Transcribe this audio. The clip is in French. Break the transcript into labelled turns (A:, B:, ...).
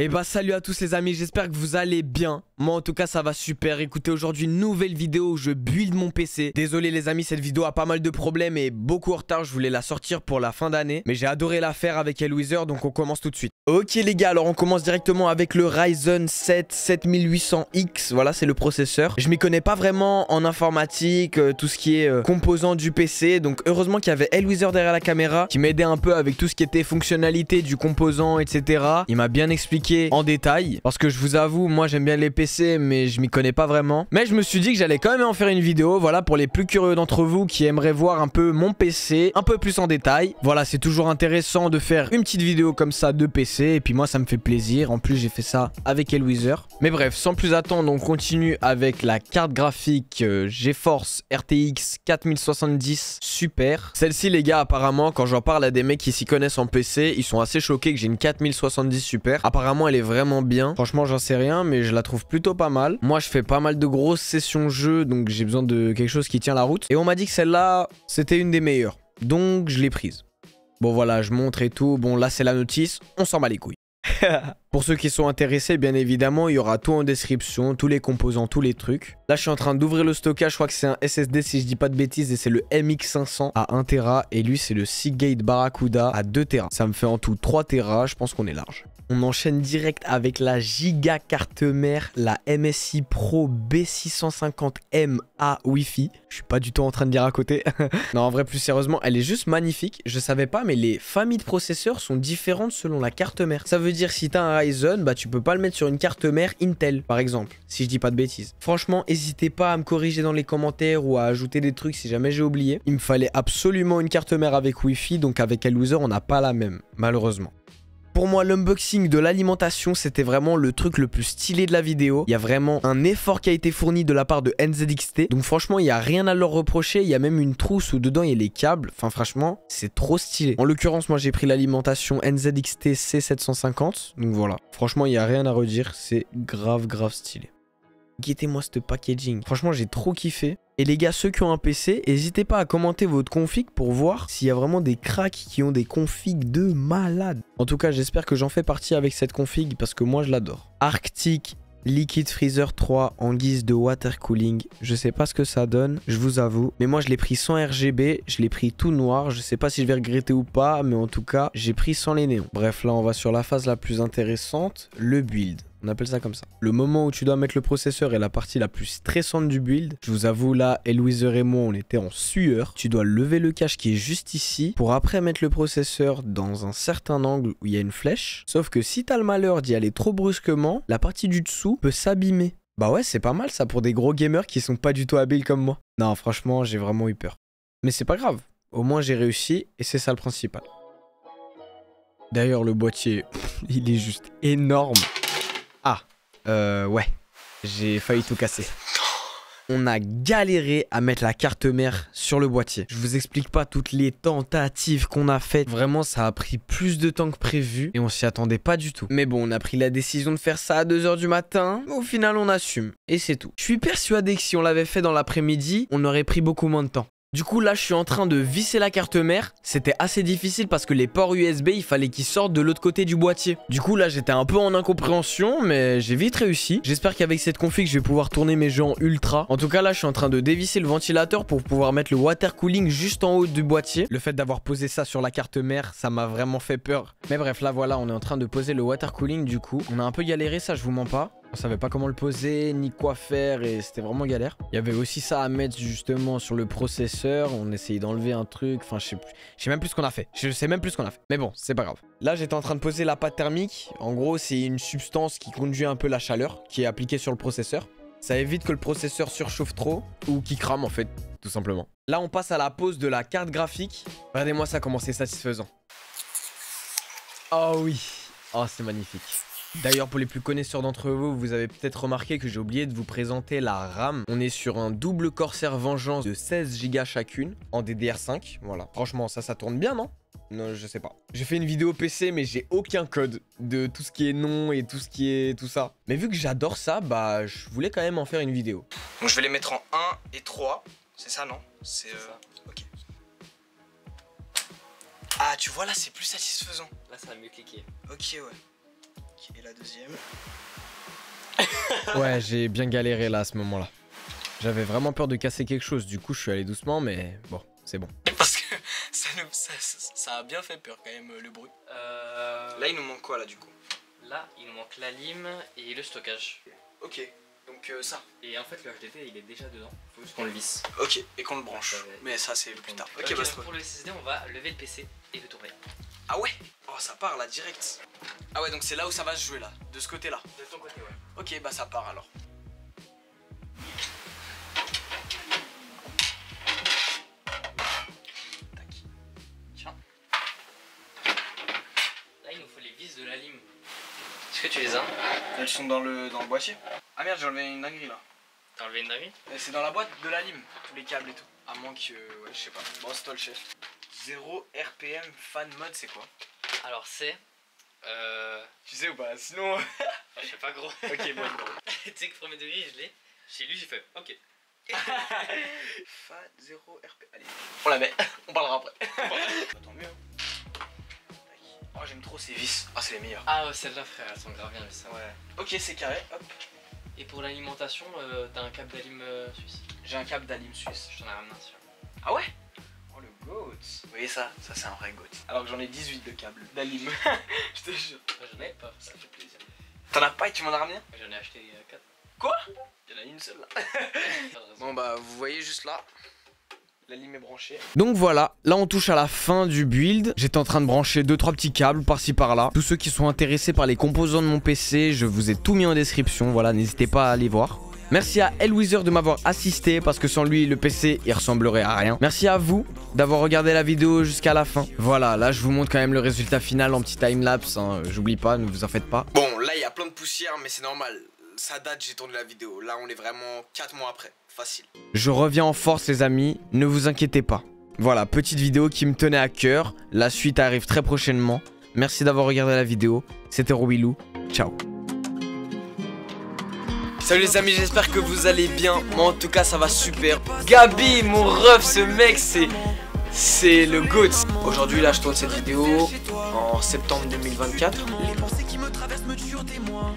A: Et bah salut à tous les amis, j'espère que vous allez bien. Moi en tout cas ça va super. Écoutez, aujourd'hui une nouvelle vidéo où je build mon PC. Désolé les amis, cette vidéo a pas mal de problèmes et beaucoup en retard. Je voulais la sortir pour la fin d'année, mais j'ai adoré la faire avec Elwither, donc on commence tout de suite. Ok les gars, alors on commence directement avec le Ryzen 7 7800X. Voilà, c'est le processeur. Je m'y connais pas vraiment en informatique, tout ce qui est composants du PC. Donc heureusement qu'il y avait Elwither derrière la caméra qui m'aidait un peu avec tout ce qui était fonctionnalité du composant, etc. Il m'a bien expliqué en détail, parce que je vous avoue, moi j'aime bien les PC mais je m'y connais pas vraiment. Mais je me suis dit que j'allais quand même en faire une vidéo, voilà, pour les plus curieux d'entre vous qui aimeraient voir un peu mon PC un peu plus en détail. Voilà, c'est toujours intéressant de faire une petite vidéo comme ça de PC et puis moi ça me fait plaisir. En plus j'ai fait ça avec Elwither. Mais bref, sans plus attendre, on continue avec la carte graphique GeForce RTX 4070 Super. Celle-ci les gars, apparemment quand j'en parle à des mecs qui s'y connaissent en PC, ils sont assez choqués que j'ai une 4070 Super. Apparemment elle est vraiment bien. Franchement j'en sais rien mais je la trouve plutôt pas mal. Moi je fais pas mal de grosses sessions jeu, donc j'ai besoin de quelque chose qui tient la route. Et on m'a dit que celle-là c'était une des meilleures, donc je l'ai prise. Bon voilà, je montre et tout. Bon là c'est la notice, on s'en bat les couilles. Pour ceux qui sont intéressés, bien évidemment, il y aura tout en description, tous les composants, tous les trucs. Là, je suis en train d'ouvrir le stockage. Je crois que c'est un SSD si je dis pas de bêtises et c'est le MX500 à 1 Tera et lui, c'est le Seagate Barracuda à 2 Tera. Ça me fait en tout 3 Tera. Je pense qu'on est large. On enchaîne direct avec la giga carte mère, la MSI Pro B650MA Wi-Fi. Je suis pas du tout en train de dire à côté. Non, en vrai, plus sérieusement, elle est juste magnifique. Je savais pas, mais les familles de processeurs sont différentes selon la carte mère. Ça veut dire si t'as un Ryzen, bah tu peux pas le mettre sur une carte mère Intel, par exemple, si je dis pas de bêtises. Franchement, n'hésitez pas à me corriger dans les commentaires ou à ajouter des trucs si jamais j'ai oublié. Il me fallait absolument une carte mère avec Wi-Fi, donc avec Elwither, on n'a pas la même, malheureusement. Pour moi, l'unboxing de l'alimentation, c'était vraiment le truc le plus stylé de la vidéo. Il y a vraiment un effort qui a été fourni de la part de NZXT. Donc franchement, il n'y a rien à leur reprocher. Il y a même une trousse où dedans, il y a les câbles. Enfin franchement, c'est trop stylé. En l'occurrence, moi, j'ai pris l'alimentation NZXT C750. Donc voilà. Franchement, il n'y a rien à redire. C'est grave stylé. Guettez-moi ce packaging. Franchement, j'ai trop kiffé. Et les gars, ceux qui ont un PC, n'hésitez pas à commenter votre config pour voir s'il y a vraiment des cracks qui ont des configs de malade. En tout cas, j'espère que j'en fais partie avec cette config parce que moi, je l'adore. Arctic Liquid Freezer 3 en guise de water cooling. Je sais pas ce que ça donne, je vous avoue. Mais moi, je l'ai pris sans RGB, je l'ai pris tout noir. Je sais pas si je vais regretter ou pas, mais en tout cas, j'ai pris sans les néons. Bref, là, on va sur la phase la plus intéressante, le build. On appelle ça comme ça. Le moment où tu dois mettre le processeur est la partie la plus stressante du build. Je vous avoue, là, Elwither et moi, on était en sueur. Tu dois lever le cache qui est juste ici pour après mettre le processeur dans un certain angle où il y a une flèche. Sauf que si t'as le malheur d'y aller trop brusquement, la partie du dessous peut s'abîmer. Bah ouais, c'est pas mal ça pour des gros gamers qui sont pas du tout habiles comme moi. Non, franchement, j'ai vraiment eu peur. Mais c'est pas grave. Au moins, j'ai réussi et c'est ça le principal. D'ailleurs, le boîtier, il est juste énorme. Ouais, j'ai failli tout casser. On a galéré à mettre la carte mère sur le boîtier. Je vous explique pas toutes les tentatives qu'on a faites. Vraiment, ça a pris plus de temps que prévu et on s'y attendait pas du tout. Mais bon, on a pris la décision de faire ça à 2 h du matin. Au final, on assume. Et c'est tout. Je suis persuadé que si on l'avait fait dans l'après-midi, on aurait pris beaucoup moins de temps. Du coup là je suis en train de visser la carte mère. C'était assez difficile parce que les ports USB il fallait qu'ils sortent de l'autre côté du boîtier. Du coup là j'étais un peu en incompréhension mais j'ai vite réussi. J'espère qu'avec cette config je vais pouvoir tourner mes jeux en ultra. En tout cas là je suis en train de dévisser le ventilateur pour pouvoir mettre le water cooling juste en haut du boîtier. Le fait d'avoir posé ça sur la carte mère ça m'a vraiment fait peur. Mais bref là voilà on est en train de poser le water cooling du coup. On a un peu galéré, ça je vous mens pas. On savait pas comment le poser, ni quoi faire et c'était vraiment galère. Il y avait aussi ça à mettre justement sur le processeur. On essayait d'enlever un truc. Enfin, je sais même plus ce qu'on a fait. Je sais même plus ce qu'on a fait. Mais bon, c'est pas grave. Là, j'étais en train de poser la pâte thermique. En gros, c'est une substance qui conduit un peu la chaleur qui est appliquée sur le processeur. Ça évite que le processeur surchauffe trop ou qu'il crame en fait, tout simplement. Là, on passe à la pose de la carte graphique. Regardez-moi ça, comment c'est satisfaisant. Oh oui. Oh, c'est magnifique. D'ailleurs, pour les plus connaisseurs d'entre vous, vous avez peut-être remarqué que j'ai oublié de vous présenter la RAM. On est sur un double Corsair Vengeance de 16 Go chacune en DDR5. Voilà. Franchement, ça tourne bien, non? Non, je sais pas. J'ai fait une vidéo PC, mais j'ai aucun code de tout ce qui est nom et tout ce qui est tout ça. Mais vu que j'adore ça, bah, je voulais quand même en faire une vidéo.
B: Donc je vais les mettre en 1 et 3. C'est ça, non? C'est ça. Ok. Ah, tu vois, là, c'est plus satisfaisant.
C: Là, ça va mieux cliquer.
B: Ok, ouais. Et la deuxième.
A: Ouais, j'ai bien galéré là à ce moment-là. J'avais vraiment peur de casser quelque chose, du coup je suis allé doucement, mais bon, c'est bon.
B: Parce que ça a bien fait peur quand même le bruit. Là il nous manque quoi là du coup?
C: Là il nous manque la lime et le stockage.
B: Ok, donc ça.
C: Et en fait le HDD il est déjà dedans, faut juste qu'on le visse.
B: Ok, et qu'on le branche. Mais ça c'est plus tard. Ok, bah
C: pour le SSD on va lever le PC et le tourner.
B: Ah ouais? Oh ça part là direct. Ah ouais, donc c'est là où ça va se jouer là, de ce côté là.
C: De ton côté, ouais.
B: Ok, bah ça part alors. Tac. Tiens.
C: Là il nous faut les vis de la lime. Est-ce que tu les as?
B: Elles sont dans le boîtier. Ah merde, j'ai enlevé une dinguerie là.
C: T'as enlevé une dinguerie?
B: C'est dans la boîte de la lime, tous les câbles et tout. À moins que, ouais, je sais pas. Bon, c'est toi le chef. 0 RPM fan mode, c'est quoi?
C: Alors c'est...
B: Tu sais ou pas? Sinon...
C: je sais pas gros.
B: Ok, bon.
C: Tu sais que premier degré je l'ai. Chez lui j'ai fait ok.
B: Fan 0 RPM. Allez, on la met. On parlera après. Bah, tant mieux. Oh, j'aime trop ces vis. Ah, c'est les meilleurs.
C: Ah ouais, celles-là frère, elles sont grave bien mais ça.
B: Ouais. Ok, c'est carré. Hop.
C: Et pour l'alimentation, t'as un câble d'alim suisse?
B: J'ai un câble d'alim suisse.
C: Je t'en ai ramené un sur.
B: Ah ouais? Oh le goat. Vous voyez ça? Ça c'est un vrai goat. Alors que j'en ai 18 de câbles d'alim. Je te jure.
C: Moi j'en avais pas, ça fait plaisir.
B: T'en as pas et tu m'en as ramené?
C: J'en ai acheté 4.
B: Quoi? Il y en a une seule là. Bon bah vous voyez juste là. La lime est branchée.
A: Donc voilà, là on touche à la fin du build. J'étais en train de brancher 2-3 petits câbles par-ci par-là. Tous ceux qui sont intéressés par les composants de mon PC, je vous ai tout mis en description. Voilà, n'hésitez pas à aller voir. Merci à Elweezer de m'avoir assisté parce que sans lui le PC il ressemblerait à rien. Merci à vous d'avoir regardé la vidéo jusqu'à la fin. Voilà, là je vous montre quand même le résultat final en petit timelapse, hein. J'oublie pas, ne vous en faites pas.
B: Bon là il y a plein de poussière mais c'est normal. Ça date, j'ai tourné la vidéo. Là on est vraiment 4 mois après. Facile.
A: Je reviens en force les amis, ne vous inquiétez pas. Voilà, petite vidéo qui me tenait à cœur. La suite arrive très prochainement. Merci d'avoir regardé la vidéo. C'était Robilou. Ciao.
B: Salut les amis, j'espère que vous allez bien. Moi en tout cas ça va super. Gabi, mon ref, ce mec c'est le GOAT. Aujourd'hui là je tourne cette vidéo en septembre 2024. Les pensées qui me traversent me tuent au témoin.